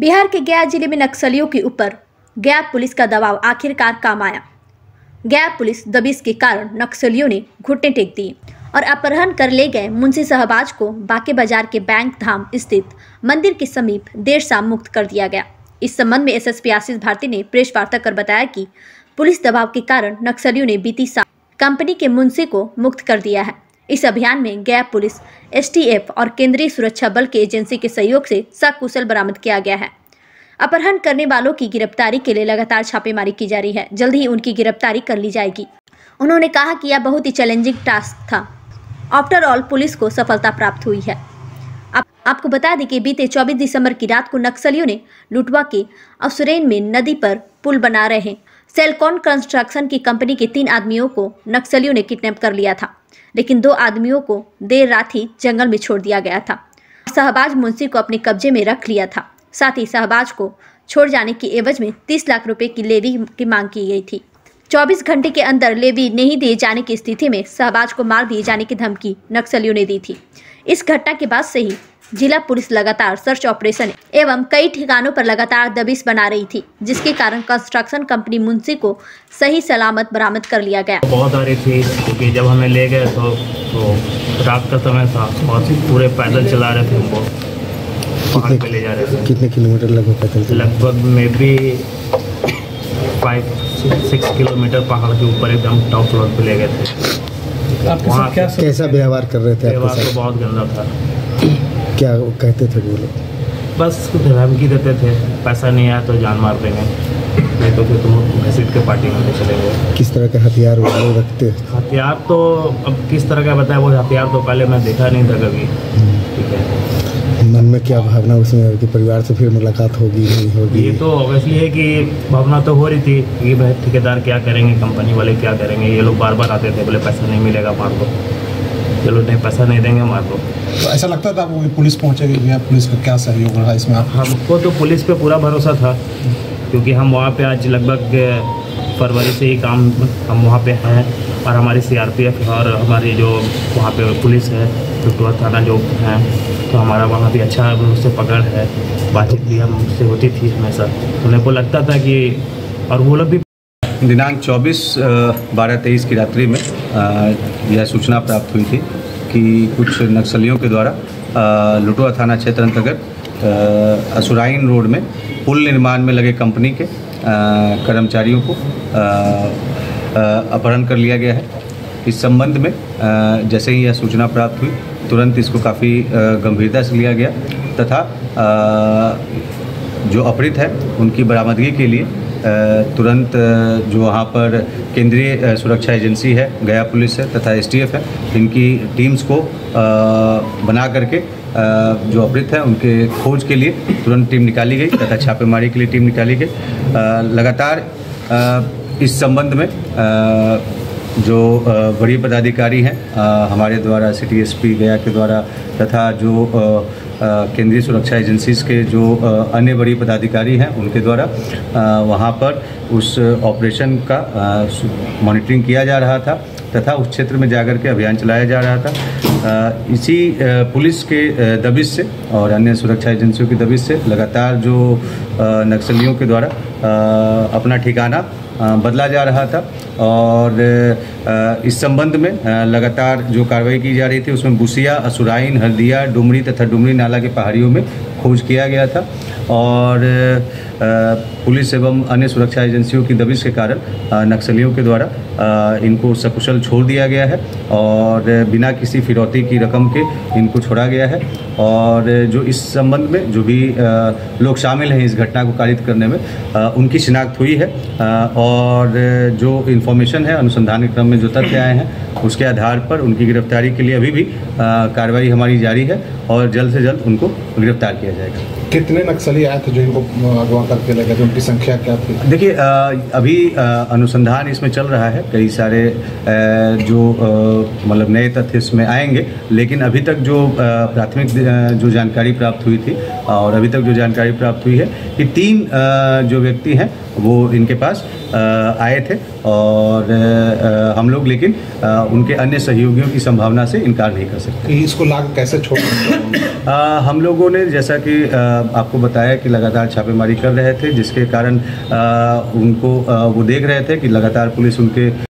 बिहार के गया जिले में नक्सलियों के ऊपर गया पुलिस का दबाव आखिरकार काम आया। गया पुलिस दबिश के कारण नक्सलियों ने घुटने टेक दिए और अपहरण कर ले गए मुंशी शहबाज को बाके बाजार के बैंक धाम स्थित मंदिर के समीप देर शाम मुक्त कर दिया गया। इस संबंध में एसएसपी आशीष भारती ने प्रेस वार्ता कर बताया कि पुलिस दबाव के कारण नक्सलियों ने बीती शाम कंपनी के मुंशी को मुक्त कर दिया है। इस अभियान में गया पुलिस, एसटीएफ और केंद्रीय सुरक्षा बल के एजेंसी के सहयोग से सकुशल बरामद किया गया है। अपहरण करने वालों की गिरफ्तारी के लिए लगातार छापेमारी की जा रही है। जल्द ही उनकी गिरफ्तारी कर ली जाएगी। उन्होंने कहा कि यह बहुत ही चैलेंजिंग टास्क था। आफ्टर ऑल पुलिस को सफलता प्राप्त हुई है। आपको बता दें कि बीते 24 दिसंबर की रात को नक्सलियों ने लुटवा के असुरैन में नदी पर पुल बना रहे सेलकॉन कंस्ट्रक्शन की कंपनी के 3 आदमियों को नक्सलियों ने किडनैप कर लिया था, लेकिन 2 आदमियों को देर रात ही जंगल में छोड़ दिया गया था। शहबाज मुंशी को अपने कब्जे में रख लिया था। साथ ही शहबाज को छोड़ जाने की एवज में 30 लाख रुपए की लेवी की मांग की गई थी। 24 घंटे के अंदर लेवी नहीं दिए जाने की स्थिति में शहबाज को मार दिए जाने की धमकी नक्सलियों ने दी थी। इस घटना के बाद से ही जिला पुलिस लगातार सर्च ऑपरेशन एवं कई ठिकानों पर लगातार दबिश बना रही थी, जिसके कारण कंस्ट्रक्शन कंपनी मुंशी को सही सलामत बरामद कर लिया गया। बहुत आ रही थी क्योंकि जब हमें ले गए तो रात का समय था और पूरे पैदल चला रहे थे। हमको पहाड़ पे ले जा रहे थे। कितने किलोमीटर लगभग पैदल? लगभग में भी 5-6 किलोमीटर पहाड़ के ऊपर एकदम टॉप फ्लोर पे ले गए थे। वहाँ कैसा व्यवहार कर रहे थे? व्यवहार तो बहुत गंदा था। क्या कहते थे वो लोग? बस धमकी देते थे, पैसा नहीं आया तो जान मार देंगे, नहीं तो फिर तुम घसीट के पार्टी में चले गए। किस तरह के हथियार वो लोग रखते? हथियार तो अब किस तरह का बताया, वो हथियार तो पहले मैं देखा नहीं था कभी। ठीक है, मन में क्या भावना उसमें कि परिवार से फिर मुलाकात होगी नहीं होगी? ये तो ऑब्वियसली है कि भावना तो हो रही थी कि भाई ठेकेदार क्या करेंगे, कंपनी वाले क्या करेंगे। ये लोग बार बार आते थे, बोले पैसा नहीं मिलेगा मार दो, चलो नहीं पैसा नहीं देंगे मार दो। तो ऐसा लगता था वो पुलिस पहुंचेगी, पुलिस का क्या सहयोग रहा इसमें? हमको तो पुलिस पे पूरा भरोसा था क्योंकि हम वहाँ पे आज लगभग फरवरी से ही काम हम वहाँ पे हैं और हमारी सीआरपीएफ और हमारी जो वहाँ पे पुलिस है लुटवा थाना जो है, तो हमारा वहाँ भी अच्छा उससे पकड़ है, बातचीत भी हमसे होती थी हमेशा। उन्हें को लगता था कि और वो लोग भी। दिनांक 24/12/23 की रात्रि में यह सूचना प्राप्त हुई थी कि कुछ नक्सलियों के द्वारा लुटवा थाना क्षेत्र अंतर्गत असुराइन रोड में पुल निर्माण में लगे कंपनी के कर्मचारियों को अपहरण कर लिया गया है। इस संबंध में जैसे ही यह सूचना प्राप्त हुई तुरंत इसको काफ़ी गंभीरता से लिया गया तथा जो अपहृत है उनकी बरामदगी के लिए तुरंत जो वहाँ पर केंद्रीय सुरक्षा एजेंसी है, गया पुलिस है तथा एसटीएफ है, इनकी टीम्स को बना करके जो अपहृत है उनके खोज के लिए तुरंत टीम निकाली गई तथा छापेमारी के लिए टीम निकाली गई। लगातार इस संबंध में जो बड़ी पदाधिकारी हैं हमारे द्वारा सिटी एसपी गया के द्वारा तथा जो केंद्रीय सुरक्षा एजेंसीज के जो अन्य बड़ी पदाधिकारी हैं उनके द्वारा वहाँ पर उस ऑपरेशन का मॉनिटरिंग किया जा रहा था तथा उस क्षेत्र में जाकर के अभियान चलाया जा रहा था। इसी पुलिस के दबिश से और अन्य सुरक्षा एजेंसियों की दबिश से लगातार जो नक्सलियों के द्वारा अपना ठिकाना बदला जा रहा था और इस संबंध में लगातार जो कार्रवाई की जा रही थी उसमें बुसिया, असुराइन, हरदिया, डुमरी तथा डुमरी नाला के पहाड़ियों में खोज किया गया था और पुलिस एवं अन्य सुरक्षा एजेंसियों की दबिश के कारण नक्सलियों के द्वारा इनको सकुशल छोड़ दिया गया है और बिना किसी फिरौती की रकम के इनको छोड़ा गया है। और जो इस संबंध में जो भी लोग शामिल हैं इस घटना को कारित करने में उनकी शिनाख्त हुई है और जो इन्फॉर्मेशन है अनुसंधान के क्रम में जो तथ्य आए हैं उसके आधार पर उनकी गिरफ्तारी के लिए अभी भी कार्रवाई हमारी जारी है और जल्द से जल्द उनको गिरफ्तार किया जाएगा। कितने नक्सली आए थे जो इनको अगवा करके ले गए थे, उनकी संख्या क्या थी? देखिए अभी अनुसंधान इसमें चल रहा है, कई सारे जो मतलब नए तथ्य इसमें आएंगे, लेकिन अभी तक जो प्राथमिक जो जानकारी प्राप्त हुई थी और अभी तक जो जानकारी प्राप्त हुई है कि 3 जो व्यक्ति हैं वो इनके पास आए थे और हम लोग लेकिन उनके अन्य सहयोगियों की संभावना से इनकार नहीं कर सकते। कि इसको लाग कैसे छोड़ सकते हैं? हम लोगों ने जैसा कि आपको बताया कि लगातार छापेमारी कर रहे थे, जिसके कारण उनको वो देख रहे थे कि लगातार पुलिस उनके